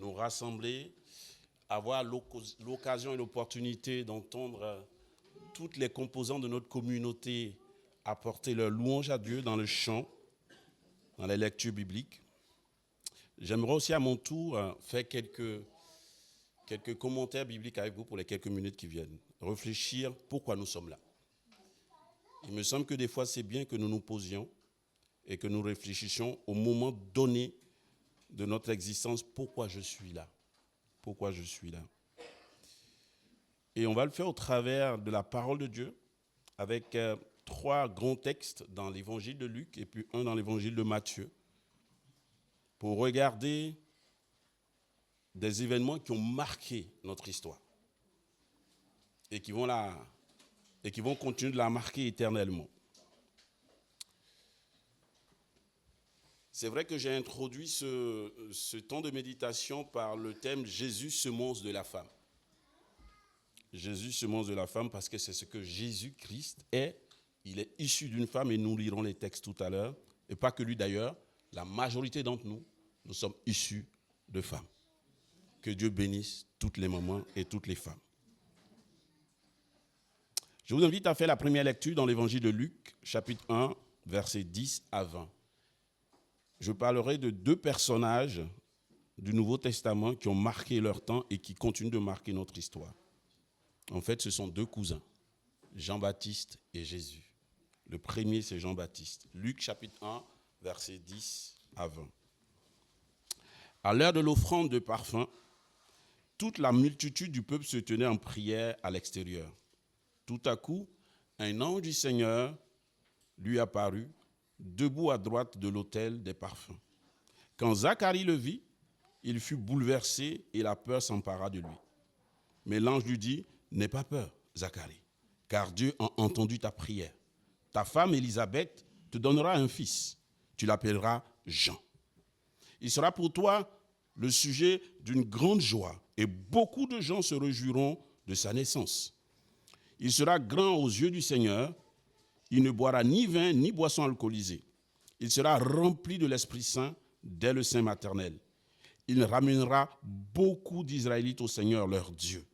nous rassembler, avoir l'occasion et l'opportunité d'entendre toutes les composantes de notre communauté apporter leur louange à Dieu dans le chant, dans les lectures bibliques. J'aimerais aussi à mon tour faire quelques commentaires bibliques avec vous pour les quelques minutes qui viennent. Réfléchir pourquoi nous sommes là. Il me semble que des fois c'est bien que nous nous posions et que nous réfléchissions au moment donné de notre existence, pourquoi je suis là. Pourquoi je suis là. Et on va le faire au travers de la parole de Dieu, avec 3 grands textes dans l'évangile de Luc et puis un dans l'évangile de Matthieu, pour regarder des événements qui ont marqué notre histoire et qui vont continuer de la marquer éternellement. C'est vrai que j'ai introduit ce temps de méditation par le thème « Jésus, semence de la femme ». Jésus, semence de la femme, parce que c'est ce que Jésus-Christ est. Il est issu d'une femme, et nous lirons les textes tout à l'heure. Et pas que lui d'ailleurs, la majorité d'entre nous, nous sommes issus de femmes. Que Dieu bénisse toutes les mamans et toutes les femmes. Je vous invite à faire la première lecture dans l'évangile de Luc, chapitre 1, versets 10 à 20. Je parlerai de 2 personnages du Nouveau Testament qui ont marqué leur temps et qui continuent de marquer notre histoire. En fait, ce sont 2 cousins, Jean-Baptiste et Jésus. Le premier, c'est Jean-Baptiste. Luc, chapitre 1, versets 10 à 20. À l'heure de l'offrande de parfum, toute la multitude du peuple se tenait en prière à l'extérieur. Tout à coup, un ange du Seigneur lui apparut, debout à droite de l'autel des parfums. Quand Zacharie le vit, il fut bouleversé et la peur s'empara de lui. Mais l'ange lui dit, « N'aie pas peur, Zacharie, car Dieu a entendu ta prière. Ta femme Élisabeth te donnera un fils. Tu l'appelleras Jean. Il sera pour toi le sujet d'une grande joie et beaucoup de gens se réjouiront de sa naissance. Il sera grand aux yeux du Seigneur. Il ne boira ni vin ni boisson alcoolisée. Il sera rempli de l'Esprit Saint dès le sein maternel. Il ramènera beaucoup d'Israélites au Seigneur leur Dieu.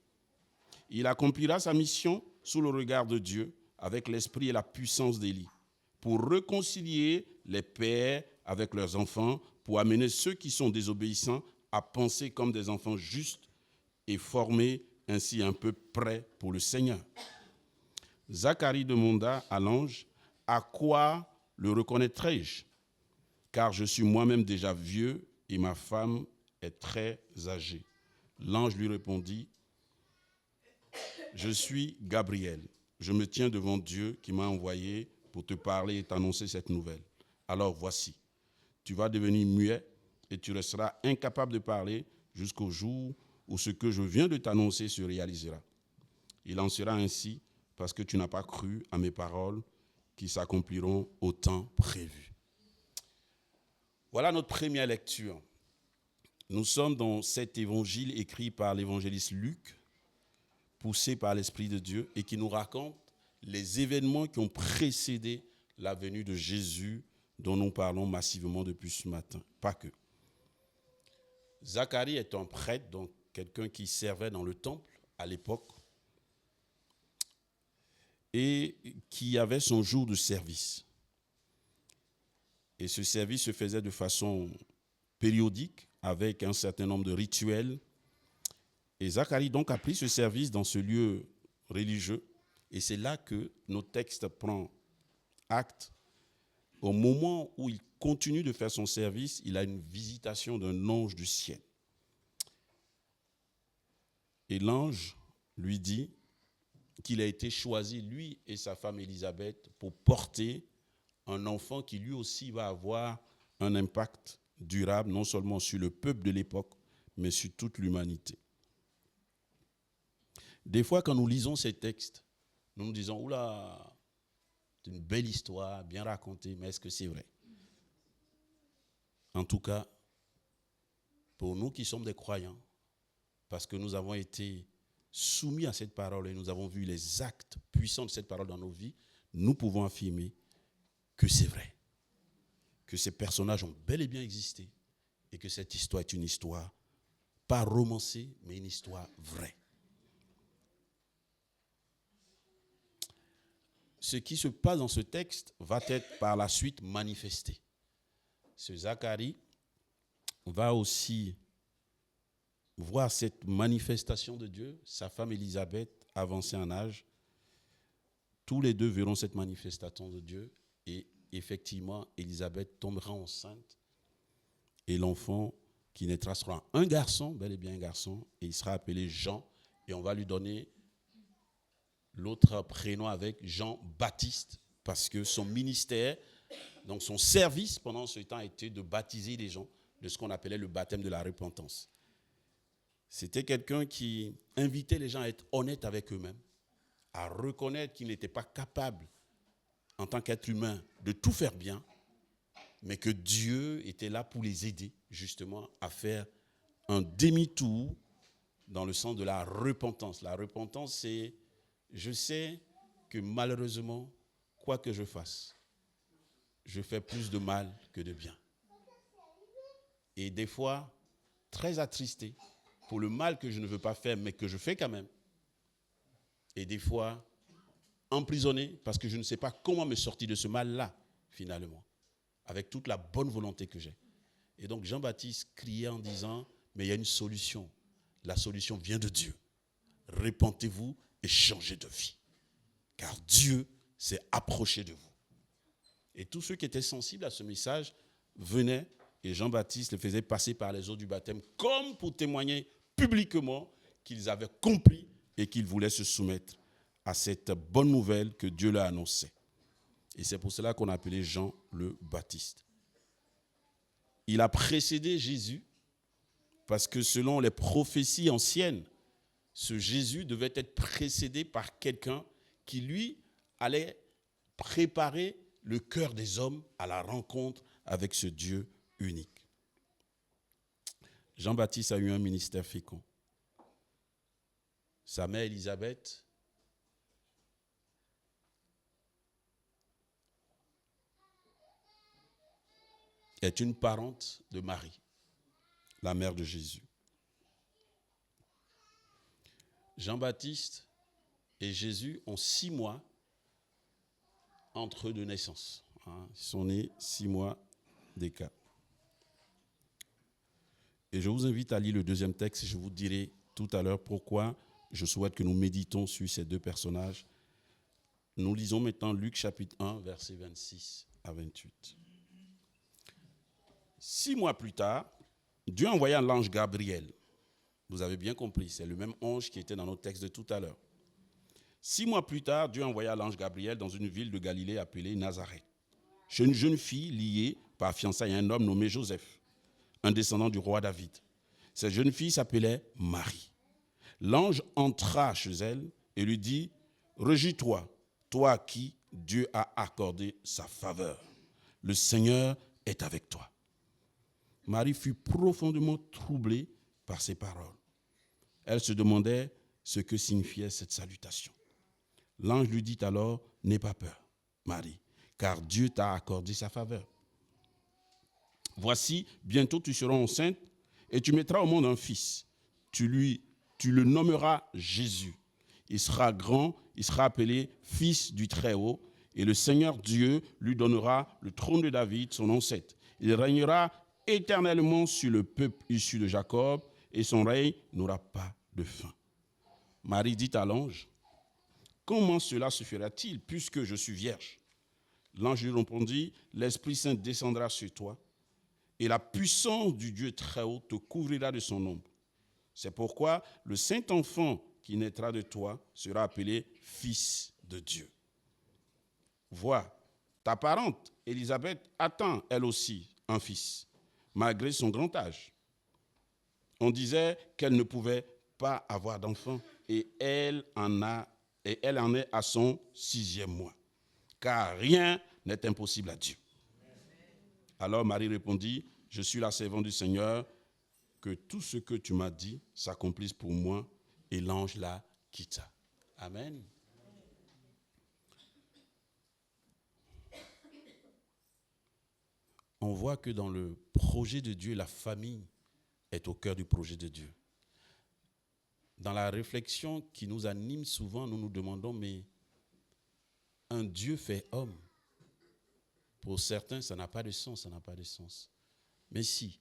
Il accomplira sa mission sous le regard de Dieu avec l'esprit et la puissance d'Élie, pour réconcilier les pères avec leurs enfants, pour amener ceux qui sont désobéissants à penser comme des enfants justes et former ainsi un peuple prêt pour le Seigneur. Zacharie demanda à l'ange, « À quoi le reconnaîtrai-je ? Car je suis moi-même déjà vieux et ma femme est très âgée. » L'ange lui répondit, « Je suis Gabriel. Je me tiens devant Dieu qui m'a envoyé pour te parler et t'annoncer cette nouvelle. Alors voici, tu vas devenir muet et tu resteras incapable de parler jusqu'au jour où ce que je viens de t'annoncer se réalisera. Il en sera ainsi parce que tu n'as pas cru à mes paroles qui s'accompliront au temps prévu. » Voilà notre première lecture. Nous sommes dans cet évangile écrit par l'évangéliste Luc, poussé par l'Esprit de Dieu, et qui nous raconte les événements qui ont précédé la venue de Jésus, dont nous parlons massivement depuis ce matin. Pas que. Zacharie est un prêtre, donc quelqu'un qui servait dans le temple à l'époque, et qui avait son jour de service. Et ce service se faisait de façon périodique, avec un certain nombre de rituels. Et Zacharie donc a pris ce service dans ce lieu religieux. Et c'est là que notre texte prend acte. Au moment où il continue de faire son service, il a une visitation d'un ange du ciel. Et l'ange lui dit qu'il a été choisi, lui et sa femme Élisabeth, pour porter un enfant qui lui aussi va avoir un impact durable, non seulement sur le peuple de l'époque, mais sur toute l'humanité. Des fois, quand nous lisons ces textes, nous nous disons, oula, c'est une belle histoire, bien racontée, mais est-ce que c'est vrai? En tout cas, pour nous qui sommes des croyants, parce que nous avons été soumis à cette parole et nous avons vu les actes puissants de cette parole dans nos vies, nous pouvons affirmer que c'est vrai, que ces personnages ont bel et bien existé et que cette histoire est une histoire pas romancée, mais une histoire vraie. Ce qui se passe dans ce texte va être par la suite manifesté. Ce Zacharie va aussi voir cette manifestation de Dieu. Sa femme Élisabeth, avancée en âge, tous les deux verront cette manifestation de Dieu. Et effectivement, Élisabeth tombera enceinte. Et l'enfant qui naîtra sera un garçon, bel et bien un garçon. Et il sera appelé Jean. Et on va lui donner l'autre prénom avec Jean-Baptiste, parce que son ministère, donc son service pendant ce temps était de baptiser les gens de ce qu'on appelait le baptême de la repentance. C'était quelqu'un qui invitait les gens à être honnêtes avec eux-mêmes, à reconnaître qu'ils n'étaient pas capables, en tant qu'être humain, de tout faire bien, mais que Dieu était là pour les aider, justement, à faire un demi-tour dans le sens de la repentance. La repentance, c'est je sais que malheureusement, quoi que je fasse, je fais plus de mal que de bien. Et des fois, très attristé pour le mal que je ne veux pas faire, mais que je fais quand même. Et des fois, emprisonné parce que je ne sais pas comment me sortir de ce mal-là, finalement, avec toute la bonne volonté que j'ai. Et donc Jean-Baptiste criait en disant, mais il y a une solution. La solution vient de Dieu. Repentez-vous et changez de vie. Car Dieu s'est approché de vous. Et tous ceux qui étaient sensibles à ce message venaient et Jean-Baptiste les faisait passer par les eaux du baptême comme pour témoigner publiquement qu'ils avaient compris et qu'ils voulaient se soumettre à cette bonne nouvelle que Dieu leur annonçait. Et c'est pour cela qu'on appelait Jean le Baptiste. Il a précédé Jésus parce que selon les prophéties anciennes, ce Jésus devait être précédé par quelqu'un qui, lui, allait préparer le cœur des hommes à la rencontre avec ce Dieu unique. Jean-Baptiste a eu un ministère fécond. Sa mère Élisabeth est une parente de Marie, la mère de Jésus. Jean-Baptiste et Jésus ont 6 mois entre eux de naissance. Ils sont nés 6 mois d'écart. Et je vous invite à lire le deuxième texte et je vous dirai tout à l'heure pourquoi je souhaite que nous méditons sur ces deux personnages. Nous lisons maintenant Luc chapitre 1, versets 26 à 28. 6 mois plus tard, Dieu envoya l'ange Gabriel. Vous avez bien compris, c'est le même ange qui était dans notre texte de tout à l'heure. 6 mois plus tard, Dieu envoya l'ange Gabriel dans une ville de Galilée appelée Nazareth, chez une jeune fille liée par fiançailles à un homme nommé Joseph, un descendant du roi David. Cette jeune fille s'appelait Marie. L'ange entra chez elle et lui dit « Réjouis-toi, toi à qui Dieu a accordé sa faveur. Le Seigneur est avec toi. » Marie fut profondément troublée par ces paroles. Elle se demandait ce que signifiait cette salutation. L'ange lui dit alors, « N'aie pas peur, Marie, car Dieu t'a accordé sa faveur. Voici, bientôt tu seras enceinte et tu mettras au monde un fils. Tu le nommeras Jésus. Il sera grand, il sera appelé Fils du Très-Haut, et le Seigneur Dieu lui donnera le trône de David, son ancêtre. Il régnera éternellement sur le peuple issu de Jacob, et son règne n'aura pas de fin. » Marie dit à l'ange, « Comment cela se fera-t-il, puisque je suis vierge ?» L'ange lui répondit, « L'Esprit Saint descendra sur toi, et la puissance du Dieu Très-Haut te couvrira de son ombre. C'est pourquoi le Saint-Enfant qui naîtra de toi sera appelé Fils de Dieu. Vois, ta parente, Élisabeth, attend elle aussi un fils, malgré son grand âge. On disait qu'elle ne pouvait pas avoir d'enfant, et elle en est à son 6e mois. Car rien n'est impossible à Dieu. Alors Marie répondit, « Je suis la servante du Seigneur, que tout ce que tu m'as dit s'accomplisse pour moi. » Et l'ange la quitta. Amen. On voit que dans le projet de Dieu, la famille est au cœur du projet de Dieu. dans la réflexion qui nous anime souvent, nous nous demandons, mais un Dieu fait homme, pour certains, ça n'a pas de sens, ça n'a pas de sens. Mais si,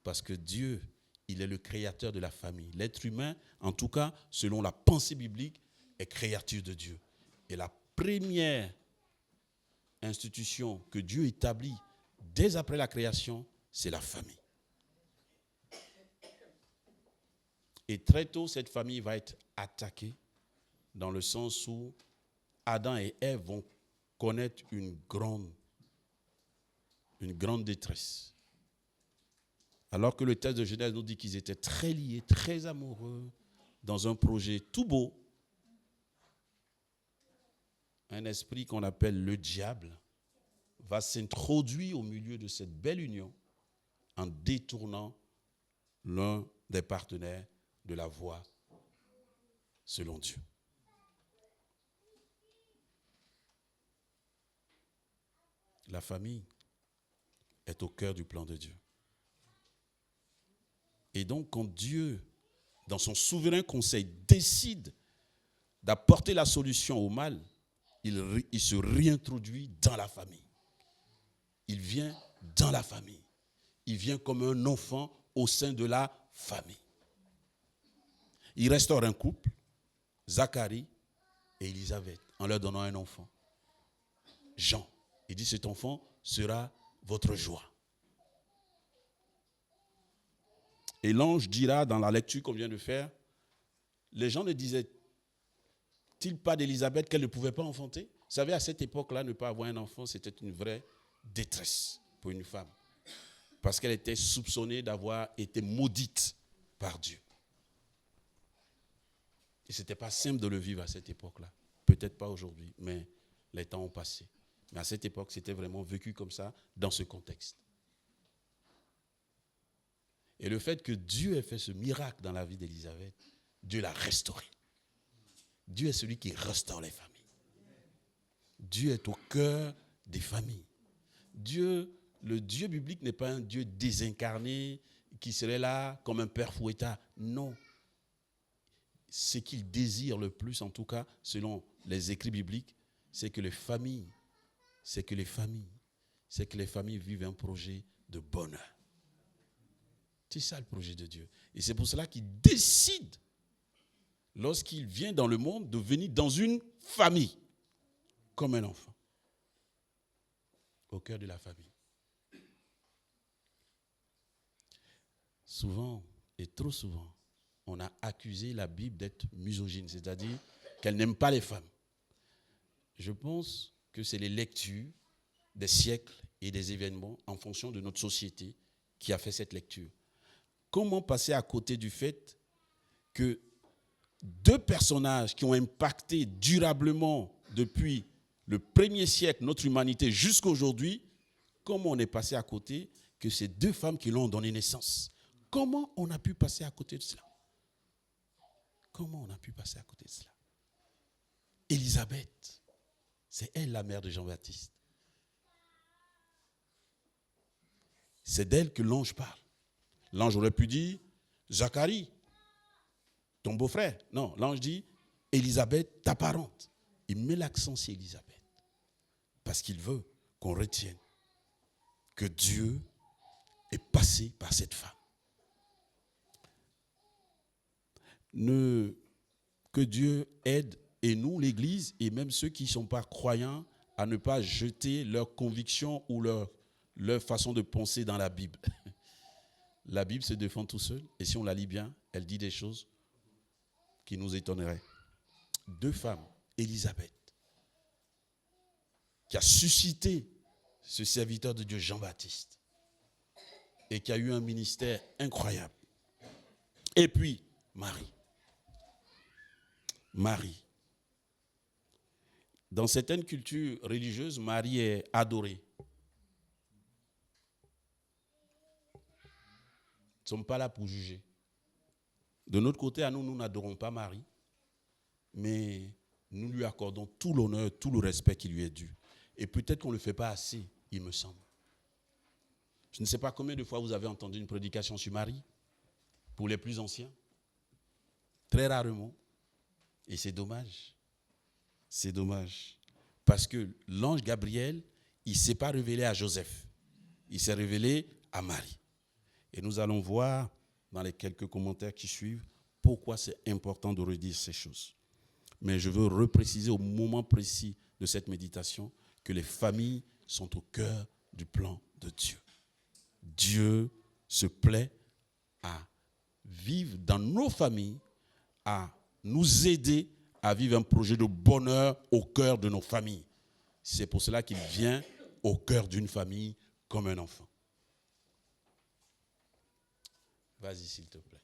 parce que Dieu, il est le créateur de la famille. L'être humain, en tout cas, selon la pensée biblique, est créature de Dieu. Et la première institution que Dieu établit dès après la création, c'est la famille. Et très tôt, cette famille va être attaquée dans le sens où Adam et Ève vont connaître une grande détresse. Alors que le texte de Genèse nous dit qu'ils étaient très liés, très amoureux, dans un projet tout beau, un esprit qu'on appelle le diable va s'introduire au milieu de cette belle union en détournant l'un des partenaires de la voie selon Dieu. La famille est au cœur du plan de Dieu. Et donc, quand Dieu, dans son souverain conseil, décide d'apporter la solution au mal, il se réintroduit dans la famille. Il vient dans la famille. Il vient comme un enfant au sein de la famille. Il restaure un couple, Zacharie et Élisabeth, en leur donnant un enfant, Jean. Il dit, cet enfant sera votre joie. Et l'ange dira dans la lecture qu'on vient de faire, les gens ne disaient-ils pas d'Élisabeth qu'elle ne pouvait pas enfanter? Vous savez, à cette époque-là, ne pas avoir un enfant, c'était une vraie détresse pour une femme. Parce qu'elle était soupçonnée d'avoir été maudite par Dieu. Et ce n'était pas simple de le vivre à cette époque-là. Peut-être pas aujourd'hui, mais les temps ont passé. Mais à cette époque, c'était vraiment vécu comme ça, dans ce contexte. Et le fait que Dieu ait fait ce miracle dans la vie d'Élisabeth, Dieu l'a restauré. Dieu est celui qui restaure les familles. Dieu est au cœur des familles. Le Dieu biblique n'est pas un Dieu désincarné qui serait là comme un père fouettard. Non. Ce qu'il désire le plus, en tout cas, selon les écrits bibliques, c'est que les familles vivent un projet de bonheur. C'est ça le projet de Dieu. Et c'est pour cela qu'il décide, lorsqu'il vient dans le monde, de venir dans une famille, comme un enfant, au cœur de la famille. Souvent, et trop souvent, on a accusé la Bible d'être misogyne, c'est-à-dire qu'elle n'aime pas les femmes. Je pense que c'est les lectures des siècles et des événements en fonction de notre société qui a fait cette lecture. Comment passer à côté du fait que deux personnages qui ont impacté durablement depuis le premier siècle notre humanité jusqu'à aujourd'hui, comment on est passé à côté que ces deux femmes qui l'ont donné naissance? Comment on a pu passer à côté de cela? Comment on a pu passer à côté de cela? Élisabeth, c'est elle la mère de Jean-Baptiste. C'est d'elle que l'ange parle. L'ange aurait pu dire, Zacharie, ton beau-frère. Non, l'ange dit, Élisabeth, ta parente. Il met l'accent sur Élisabeth. Parce qu'il veut qu'on retienne que Dieu est passé par cette femme. Que Dieu aide, et nous, l'Église, et même ceux qui ne sont pas croyants, à ne pas jeter leurs convictions ou leur façon de penser dans la Bible. La Bible se défend tout seul, et si on la lit bien, elle dit des choses qui nous étonneraient. Deux femmes, Élisabeth, qui a suscité ce serviteur de Dieu, Jean-Baptiste, et qui a eu un ministère incroyable. Et puis, Marie. Dans certaines cultures religieuses, Marie est adorée. Nous ne sommes pas là pour juger. De notre côté, à nous, nous n'adorons pas Marie, mais nous lui accordons tout l'honneur, tout le respect qui lui est dû. Et peut-être qu'on ne le fait pas assez, il me semble. Je ne sais pas combien de fois vous avez entendu une prédication sur Marie, pour les plus anciens. Très rarement. Et c'est dommage. C'est dommage. Parce que l'ange Gabriel, il ne s'est pas révélé à Joseph. Il s'est révélé à Marie. Et nous allons voir dans les quelques commentaires qui suivent pourquoi c'est important de redire ces choses. Mais je veux repréciser au moment précis de cette méditation que les familles sont au cœur du plan de Dieu. Dieu se plaît à vivre dans nos familles, à nous aider à vivre un projet de bonheur au cœur de nos familles. C'est pour cela qu'il vient au cœur d'une famille comme un enfant. Vas-y, s'il te plaît.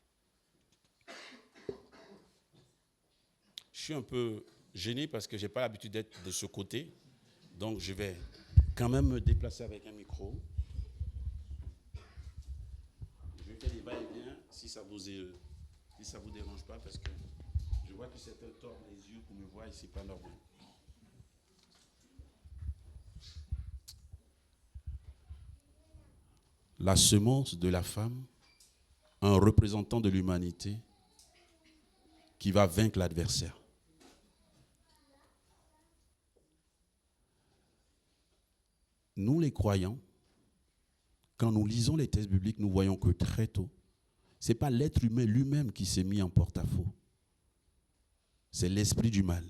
Je suis un peu gêné parce que je n'ai pas l'habitude d'être de ce côté. Donc, je vais quand même me déplacer avec un micro. Je vais faire des va-et-vient si ça vous dérange pas, parce que je vois que certains tordent les yeux pour me voir et ce n'est pas normal. La semence de la femme, un représentant de l'humanité qui va vaincre l'adversaire. Nous, les croyants, quand nous lisons les textes bibliques, nous voyons que très tôt, ce n'est pas l'être humain lui-même qui s'est mis en porte-à-faux. C'est l'esprit du mal.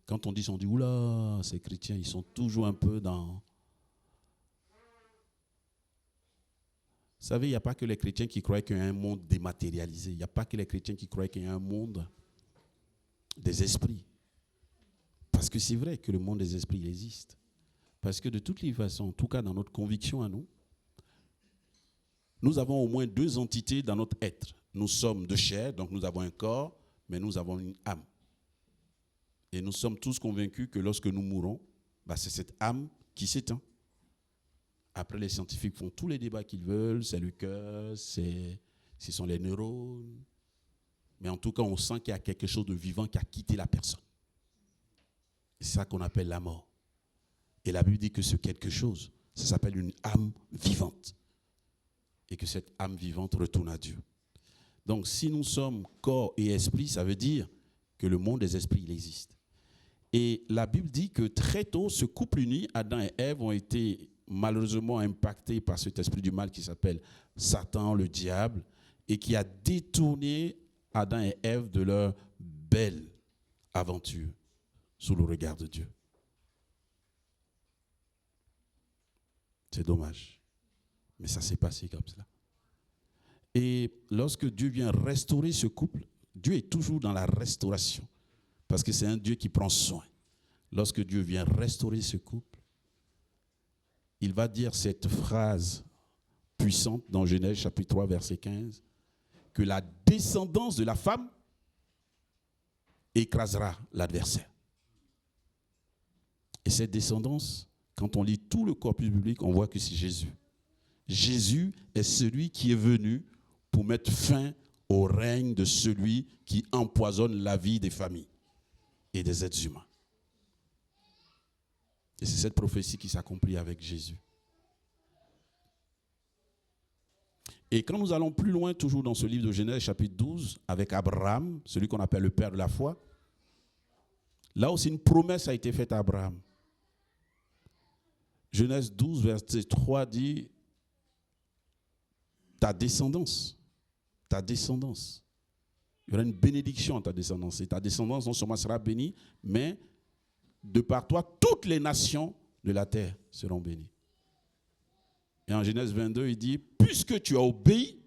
Quand on dit, oula, ces chrétiens, ils sont toujours un peu dans... Vous savez, il n'y a pas que les chrétiens qui croient qu'il y a un monde dématérialisé. Il n'y a pas que les chrétiens qui croient qu'il y a un monde des esprits. Parce que c'est vrai que le monde des esprits, il existe. Parce que de toutes les façons, en tout cas dans notre conviction à nous, nous avons au moins deux entités dans notre être. Nous sommes de chair, donc nous avons un corps, mais nous avons une âme. Et nous sommes tous convaincus que lorsque nous mourons, c'est cette âme qui s'éteint. Après, les scientifiques font tous les débats qu'ils veulent, c'est le cœur, ce sont les neurones. Mais en tout cas, on sent qu'il y a quelque chose de vivant qui a quitté la personne. C'est ça qu'on appelle la mort. Et la Bible dit que ce quelque chose, ça s'appelle une âme vivante. Et que cette âme vivante retourne à Dieu. Donc, si nous sommes corps et esprit, ça veut dire que le monde des esprits, il existe. Et la Bible dit que très tôt, ce couple uni, Adam et Ève, ont été malheureusement impactés par cet esprit du mal qui s'appelle Satan, le diable, et qui a détourné Adam et Ève de leur belle aventure sous le regard de Dieu. C'est dommage. Mais ça s'est passé comme cela. Et lorsque Dieu vient restaurer ce couple, Dieu est toujours dans la restauration. Parce que c'est un Dieu qui prend soin. Lorsque Dieu vient restaurer ce couple, il va dire cette phrase puissante dans Genèse chapitre 3, verset 15, que la descendance de la femme écrasera l'adversaire. Et cette descendance, quand on lit tout le corpus biblique, on voit que c'est Jésus. Jésus est celui qui est venu pour mettre fin au règne de celui qui empoisonne la vie des familles et des êtres humains. Et c'est cette prophétie qui s'accomplit avec Jésus. Et quand nous allons plus loin, toujours dans ce livre de Genèse, chapitre 12, avec Abraham, celui qu'on appelle le père de la foi, là aussi une promesse a été faite à Abraham. Genèse 12, verset 3 dit, ta descendance, il y aura une bénédiction à ta descendance. Et ta descendance non seulement sera bénie, mais de par toi, toutes les nations de la terre seront bénies. Et en Genèse 22, il dit, puisque tu as obéi,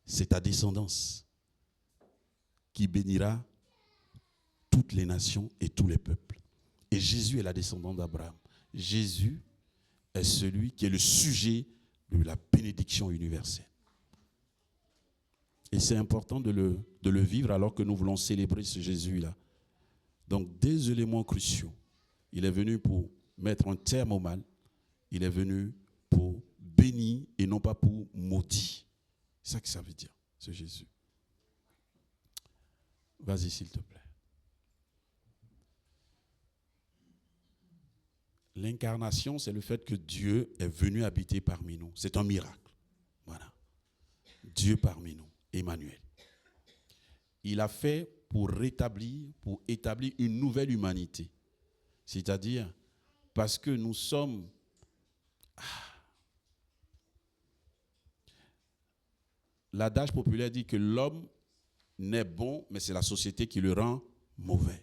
c'est ta descendance qui bénira toutes les nations et tous les peuples. Et Jésus est la descendante d'Abraham. Jésus est celui qui est le sujet de la bénédiction universelle. Et c'est important de le vivre alors que nous voulons célébrer ce Jésus-là. Donc, des éléments cruciaux. Il est venu pour mettre un terme au mal. Il est venu pour bénir et non pas pour maudire. C'est ça que ça veut dire, ce Jésus. Vas-y, s'il te plaît. L'incarnation, c'est le fait que Dieu est venu habiter parmi nous. C'est un miracle. Voilà. Dieu parmi nous. Emmanuel. Il a fait pour établir une nouvelle humanité. C'est-à-dire, parce que nous sommes... L'adage populaire dit que l'homme naît bon, mais c'est la société qui le rend mauvais.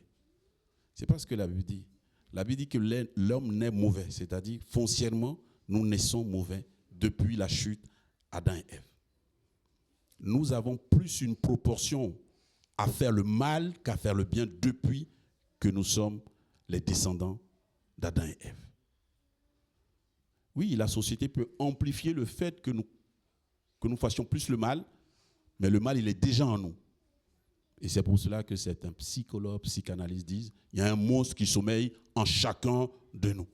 C'est pas ce que la Bible dit. La Bible dit que l'homme naît mauvais, c'est-à-dire foncièrement, nous naissons mauvais depuis la chute Adam et Ève. Nous avons plus une proportion à faire le mal qu'à faire le bien depuis que nous sommes les descendants d'Adam et Ève. Oui, la société peut amplifier le fait que nous fassions plus le mal, mais le mal, il est déjà en nous. Et c'est pour cela que certains psychologues, psychanalystes disent il y a un monstre qui sommeille en chacun de nous.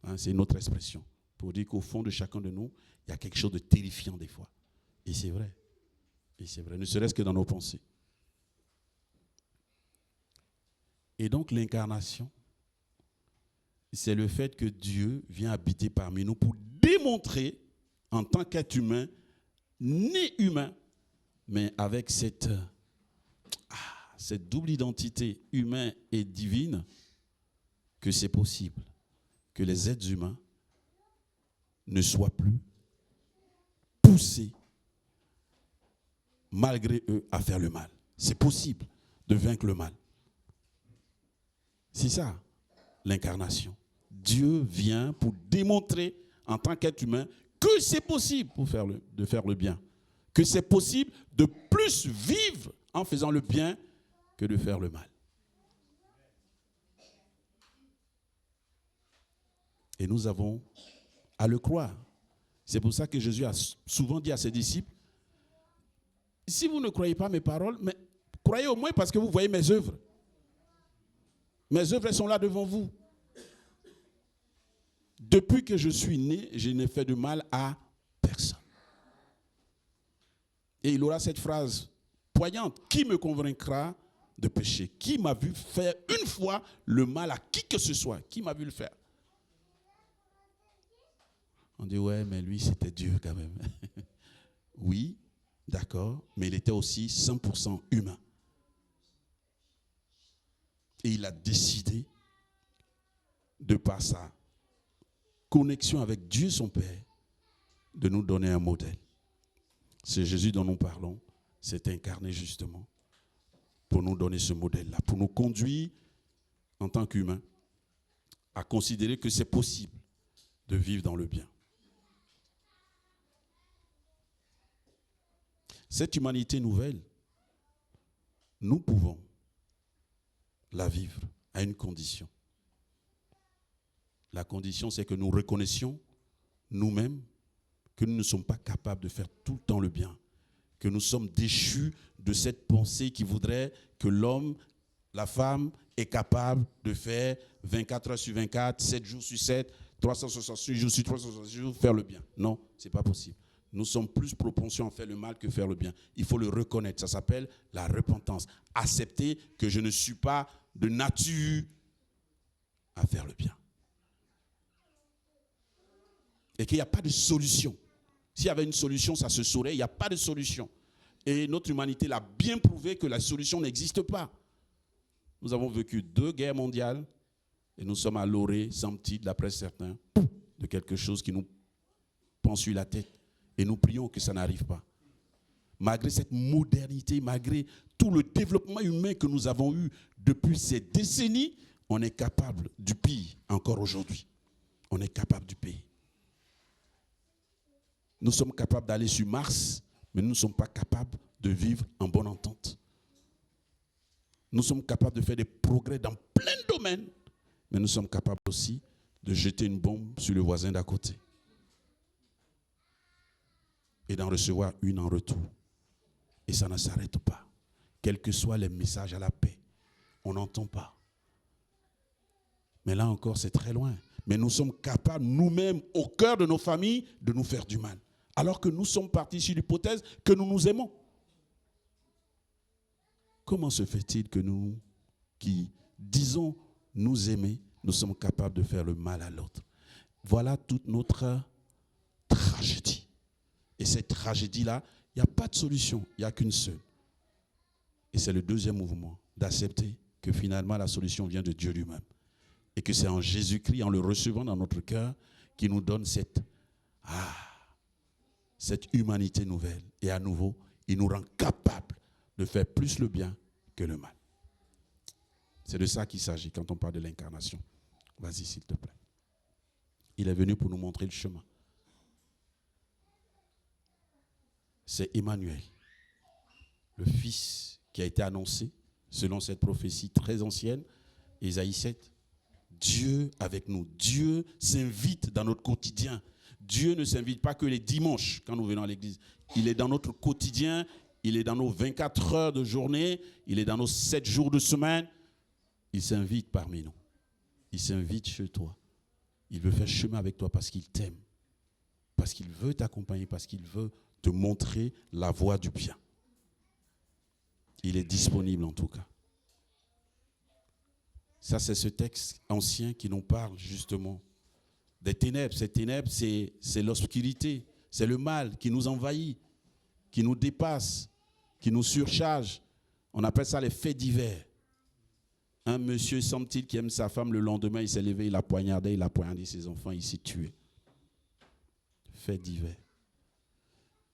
Hein, c'est une autre expression pour dire qu'au fond de chacun de nous, il y a quelque chose de terrifiant des fois. Et c'est vrai. Et c'est vrai, ne serait-ce que dans nos pensées. Et donc l'incarnation, c'est le fait que Dieu vient habiter parmi nous pour démontrer en tant qu'être humain, né humain, mais avec cette double identité humaine et divine, que c'est possible que les êtres humains ne soient plus poussés, malgré eux, à faire le mal. C'est possible de vaincre le mal. C'est ça, l'incarnation. Dieu vient pour démontrer, en tant qu'être humain, que c'est possible de faire le bien. Que c'est possible de plus vivre en faisant le bien que de faire le mal. Et nous avons à le croire. C'est pour ça que Jésus a souvent dit à ses disciples, si vous ne croyez pas mes paroles, mais croyez au moins parce que vous voyez mes œuvres. Mes œuvres sont là devant vous. Depuis que je suis né, je n'ai fait de mal à personne. Et il aura cette phrase poignante, qui me convaincra de péché? Qui m'a vu faire une fois le mal à qui que ce soit? Qui m'a vu le faire? On dit, ouais, mais lui, c'était Dieu quand même. Oui, d'accord, mais il était aussi 100% humain. Et il a décidé, de par sa connexion avec Dieu son Père, de nous donner un modèle. C'est Jésus dont nous parlons, s'est incarné justement pour nous donner ce modèle-là, pour nous conduire en tant qu'humains à considérer que c'est possible de vivre dans le bien. Cette humanité nouvelle, nous pouvons la vivre à une condition. La condition, c'est que nous reconnaissions nous-mêmes que nous ne sommes pas capables de faire tout le temps le bien, que nous sommes déchus de cette pensée qui voudrait que l'homme, la femme est capable de faire 24 heures sur 24, 7 jours sur 7, 366 jours sur 366 jours, faire le bien. Non, ce n'est pas possible. Nous sommes plus propension à faire le mal que faire le bien. Il faut le reconnaître. Ça s'appelle la repentance. Accepter que je ne suis pas de nature à faire le bien. Et qu'il n'y a pas de solution. S'il y avait une solution, ça se saurait. Il n'y a pas de solution. Et notre humanité l'a bien prouvé que la solution n'existe pas. Nous avons vécu 2 guerres mondiales et nous sommes à l'orée, semble-t-il, d'après certains, de quelque chose qui nous pend sur la tête. Et nous prions que ça n'arrive pas. Malgré cette modernité, malgré tout le développement humain que nous avons eu depuis ces décennies, on est capable du pire encore aujourd'hui. On est capable du pire. Nous sommes capables d'aller sur Mars, mais nous ne sommes pas capables de vivre en bonne entente. Nous sommes capables de faire des progrès dans plein de domaines, mais nous sommes capables aussi de jeter une bombe sur le voisin d'à côté. Et d'en recevoir une en retour. Et ça ne s'arrête pas. Quels que soient les messages à la paix, on n'entend pas. Mais là encore, c'est très loin. Mais nous sommes capables, nous-mêmes, au cœur de nos familles, de nous faire du mal. Alors que nous sommes partis sur l'hypothèse que nous nous aimons. Comment se fait-il que nous, qui disons nous aimer, nous sommes capables de faire le mal à l'autre? Voilà toute notre tragédie. Et cette tragédie-là, Il n'y a pas de solution, il n'y a qu'une seule. Et c'est le deuxième mouvement, d'accepter que finalement la solution vient de Dieu lui-même. Et que c'est en Jésus-Christ, en le recevant dans notre cœur, qui nous donne cette humanité nouvelle. Et à nouveau, il nous rend capables de faire plus le bien que le mal. C'est de ça qu'il s'agit quand on parle de l'incarnation. Vas-y, s'il te plaît. Il est venu pour nous montrer le chemin. C'est Emmanuel, le Fils qui a été annoncé selon cette prophétie très ancienne, Ésaïe 7. Dieu avec nous. Dieu s'invite dans notre quotidien. Dieu ne s'invite pas que les dimanches quand nous venons à l'église. Il est dans notre quotidien, il est dans nos 24 heures de journée, il est dans nos 7 jours de semaine. Il s'invite parmi nous. Il s'invite chez toi. Il veut faire chemin avec toi parce qu'il t'aime. Parce qu'il veut t'accompagner, parce qu'il veut te montrer la voie du bien. Il est disponible en tout cas. Ça, c'est ce texte ancien qui nous parle justement des ténèbres. Ces ténèbres, c'est l'obscurité, c'est le mal qui nous envahit, qui nous dépasse, qui nous surcharge. On appelle ça les faits divers. Un monsieur, semble-t-il, qui aime sa femme, le lendemain, il s'est levé, il a poignardé ses enfants, il s'est tué. Faits divers.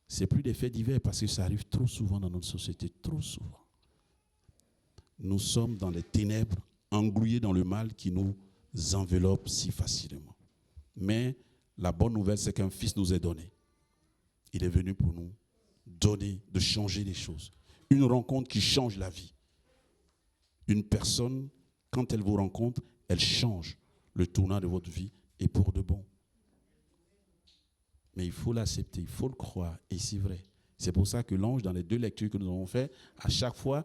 C'est plus des faits divers parce que ça arrive trop souvent dans notre société, trop souvent. Nous sommes dans les ténèbres, englués dans le mal qui nous enveloppe si facilement. Mais la bonne nouvelle, c'est qu'un fils nous est donné. Il est venu pour nous donner, de changer les choses. Une rencontre qui change la vie. Une personne, quand elle vous rencontre, elle change le tournant de votre vie et pour de bon. Mais il faut l'accepter, il faut le croire, et c'est vrai. C'est pour ça que l'ange, dans les 2 lectures que nous avons faites, à chaque fois,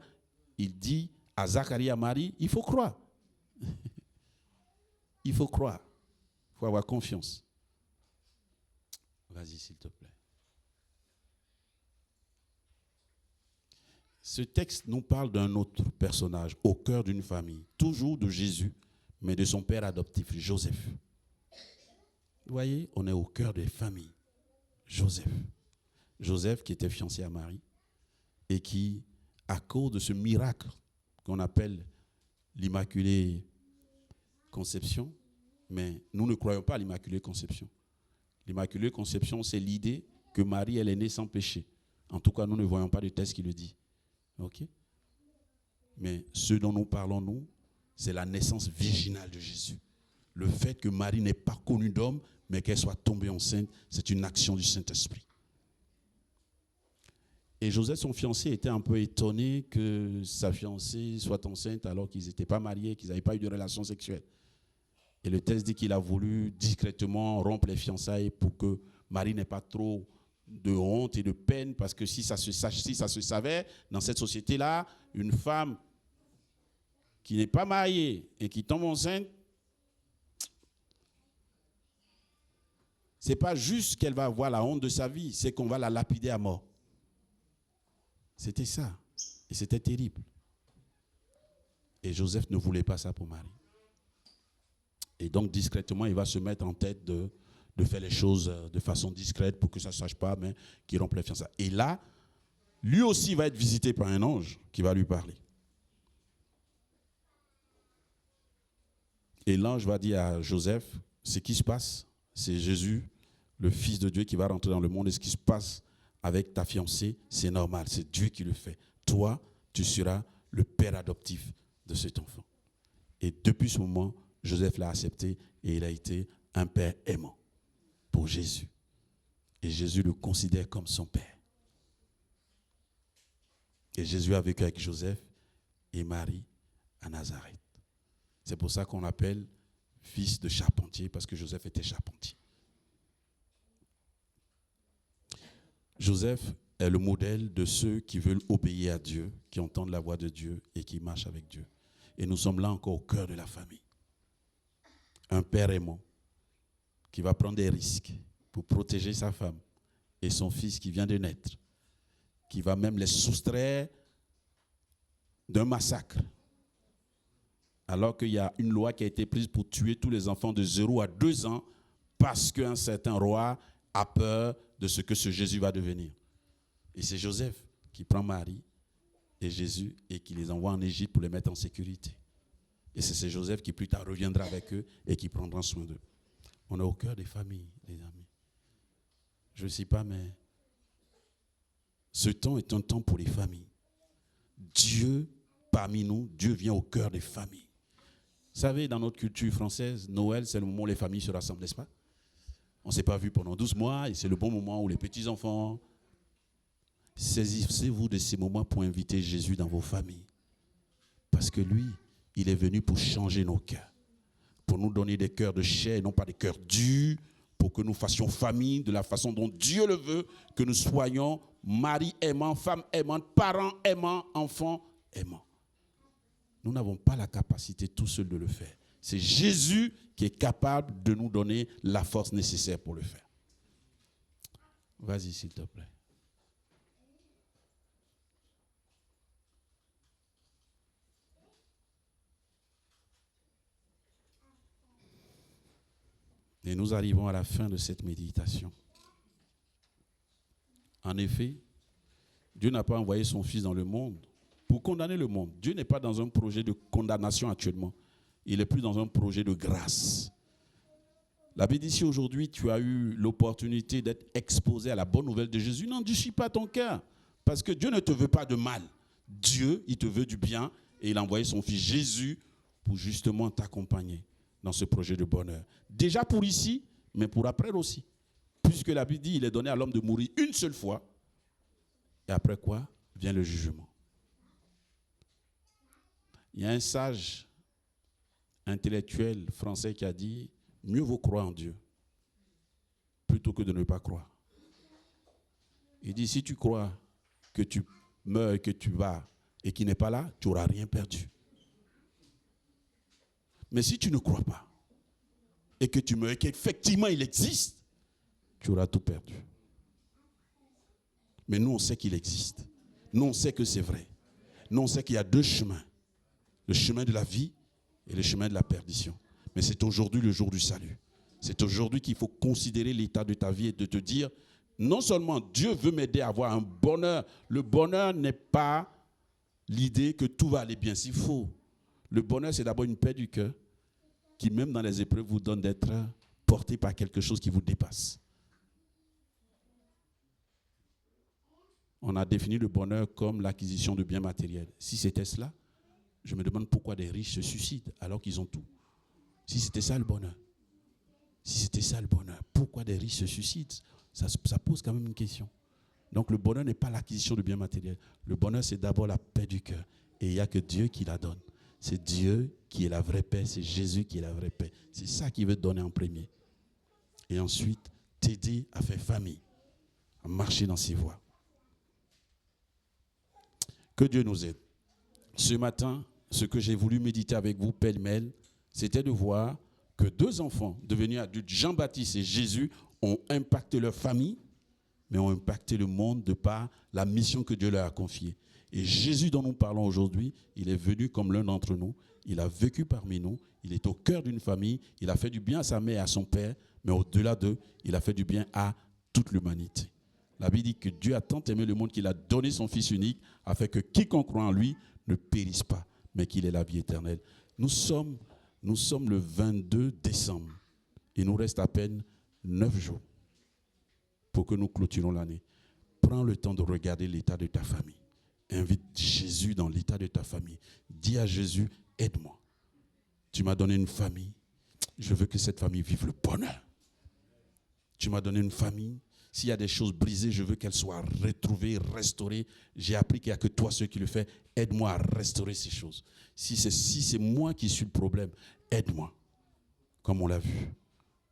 il dit à Zacharie et à Marie, il faut croire. Il faut croire. Il faut avoir confiance. Vas-y, s'il te plaît. Ce texte nous parle d'un autre personnage au cœur d'une famille, toujours de Jésus, mais de son père adoptif, Joseph. Vous voyez, on est au cœur des familles. Joseph. Joseph qui était fiancé à Marie et qui, à cause de ce miracle qu'on appelle l'Immaculée Conception, mais nous ne croyons pas à l'Immaculée Conception. L'Immaculée Conception, c'est l'idée que Marie, elle est née sans péché. En tout cas, nous ne voyons pas de texte qui le dit. Ok? Mais ce dont nous parlons, nous, c'est la naissance virginale de Jésus. Le fait que Marie n'ait pas connu d'homme, mais qu'elle soit tombée enceinte, c'est une action du Saint-Esprit. Et Joseph, son fiancé, était un peu étonné que sa fiancée soit enceinte alors qu'ils n'étaient pas mariés, qu'ils n'avaient pas eu de relation sexuelle. Et le texte dit qu'il a voulu discrètement rompre les fiançailles pour que Marie n'ait pas trop de honte et de peine, parce que si ça se savait, dans cette société-là, une femme qui n'est pas mariée et qui tombe enceinte, c'est pas juste qu'elle va avoir la honte de sa vie, c'est qu'on va la lapider à mort. C'était ça. Et c'était terrible. Et Joseph ne voulait pas ça pour Marie. Et donc, discrètement, il va se mettre en tête de faire les choses de façon discrète pour que ça ne se sache pas, mais qu'il rompe les fiançailles. Et là, lui aussi va être visité par un ange qui va lui parler. Et l'ange va dire à Joseph, ce qui se passe, c'est Jésus, le Fils de Dieu qui va rentrer dans le monde. Et ce qui se passe avec ta fiancée, c'est normal, c'est Dieu qui le fait. Toi, tu seras le père adoptif de cet enfant. Et depuis ce moment, Joseph l'a accepté et il a été un père aimant pour Jésus. Et Jésus le considère comme son père. Et Jésus a vécu avec Joseph et Marie à Nazareth. C'est pour ça qu'on l'appelle fils de charpentier, parce que Joseph était charpentier. Joseph est le modèle de ceux qui veulent obéir à Dieu, qui entendent la voix de Dieu et qui marchent avec Dieu. Et nous sommes là encore au cœur de la famille. Un père aimant qui va prendre des risques pour protéger sa femme et son fils qui vient de naître, qui va même les soustraire d'un massacre. Alors qu'il y a une loi qui a été prise pour tuer tous les enfants de 0 à 2 ans parce qu'un certain roi a peur de ce que ce Jésus va devenir. Et c'est Joseph qui prend Marie et Jésus et qui les envoie en Égypte pour les mettre en sécurité. Et c'est Joseph qui plus tard reviendra avec eux et qui prendra soin d'eux. On est au cœur des familles, les amis. Je ne sais pas, mais ce temps est un temps pour les familles. Dieu, parmi nous, Dieu vient au cœur des familles. Vous savez, dans notre culture française, Noël, c'est le moment où les familles se rassemblent, n'est-ce pas? On ne s'est pas vu pendant 12 mois et c'est le bon moment où les petits-enfants... Saisissez-vous de ces moments pour inviter Jésus dans vos familles. Parce que lui, il est venu pour changer nos cœurs. Pour nous donner des cœurs de chair et non pas des cœurs durs. Pour que nous fassions famille de la façon dont Dieu le veut. Que nous soyons mari aimant, femme aimante, parents aimants, enfants aimants. Nous n'avons pas la capacité tout seul de le faire. C'est Jésus qui est capable de nous donner la force nécessaire pour le faire. Vas-y, s'il te plaît. Et nous arrivons à la fin de cette méditation. En effet, Dieu n'a pas envoyé son Fils dans le monde pour condamner le monde. Dieu n'est pas dans un projet de condamnation actuellement. Il est plus dans un projet de grâce. La Bible dit, si aujourd'hui tu as eu l'opportunité d'être exposé à la bonne nouvelle de Jésus, n'endurcis pas ton cœur. Parce que Dieu ne te veut pas de mal. Dieu, il te veut du bien et il a envoyé son Fils Jésus pour justement t'accompagner dans ce projet de bonheur. Déjà pour ici, mais pour après aussi. Puisque la Bible dit, il est donné à l'homme de mourir une seule fois. Et après quoi vient le jugement. Il y a un sage intellectuel français qui a dit, mieux vaut croire en Dieu plutôt que de ne pas croire. Il dit, si tu crois que tu meurs, que tu vas et qu'il n'est pas là, tu n'auras rien perdu. Mais si tu ne crois pas et que tu meurs et qu'effectivement il existe, tu auras tout perdu. Mais nous, on sait qu'il existe. Nous, on sait que c'est vrai. Nous, on sait qu'il y a deux chemins. Le chemin de la vie et le chemin de la perdition. Mais c'est aujourd'hui le jour du salut. C'est aujourd'hui qu'il faut considérer l'état de ta vie et de te dire, non seulement Dieu veut m'aider à avoir un bonheur. Le bonheur n'est pas l'idée que tout va aller bien. C'est faux. Le bonheur, c'est d'abord une paix du cœur qui, même dans les épreuves, vous donne d'être porté par quelque chose qui vous dépasse. On a défini le bonheur comme l'acquisition de biens matériels. Si c'était cela, je me demande pourquoi des riches se suicident alors qu'ils ont tout. Si c'était ça le bonheur, pourquoi des riches se suicident? Ça pose quand même une question. Donc le bonheur n'est pas l'acquisition de biens matériels. Le bonheur, c'est d'abord la paix du cœur. Et il n'y a que Dieu qui la donne. C'est Dieu qui est la vraie paix, c'est Jésus qui est la vraie paix. C'est ça qu'il veut te donner en premier. Et ensuite, t'aider à faire famille, à marcher dans ses voies. Que Dieu nous aide. Ce matin, ce que j'ai voulu méditer avec vous, pêle-mêle, c'était de voir que deux enfants devenus adultes, Jean-Baptiste et Jésus, ont impacté leur famille, mais ont impacté le monde de par la mission que Dieu leur a confiée. Et Jésus dont nous parlons aujourd'hui, il est venu comme l'un d'entre nous, il a vécu parmi nous, il est au cœur d'une famille, il a fait du bien à sa mère et à son père, mais au-delà d'eux, il a fait du bien à toute l'humanité. La Bible dit que Dieu a tant aimé le monde qu'il a donné son Fils unique, afin que quiconque croit en lui ne périsse pas, mais qu'il ait la vie éternelle. Nous sommes le 22 décembre. Il nous reste à peine 9 jours pour que nous clôturons l'année. Prends le temps de regarder l'état de ta famille. Invite Jésus dans l'état de ta famille. Dis à Jésus, aide-moi. Tu m'as donné une famille. Je veux que cette famille vive le bonheur. Tu m'as donné une famille. S'il y a des choses brisées, je veux qu'elles soient retrouvées, restaurées. J'ai appris qu'il n'y a que toi, ceux qui le fais. Aide-moi à restaurer ces choses. Si c'est moi qui suis le problème, aide-moi. Comme on l'a vu.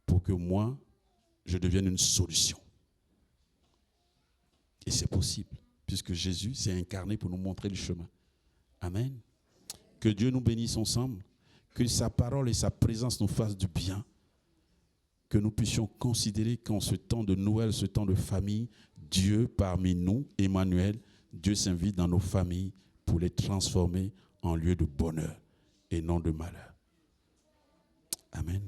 Pour que moi, je devienne une solution. Et c'est possible. Puisque Jésus s'est incarné pour nous montrer le chemin. Amen. Que Dieu nous bénisse ensemble. Que sa parole et sa présence nous fassent du bien. Que nous puissions considérer qu'en ce temps de Noël, ce temps de famille, Dieu parmi nous, Emmanuel, Dieu s'invite dans nos familles pour les transformer en lieu de bonheur et non de malheur. Amen.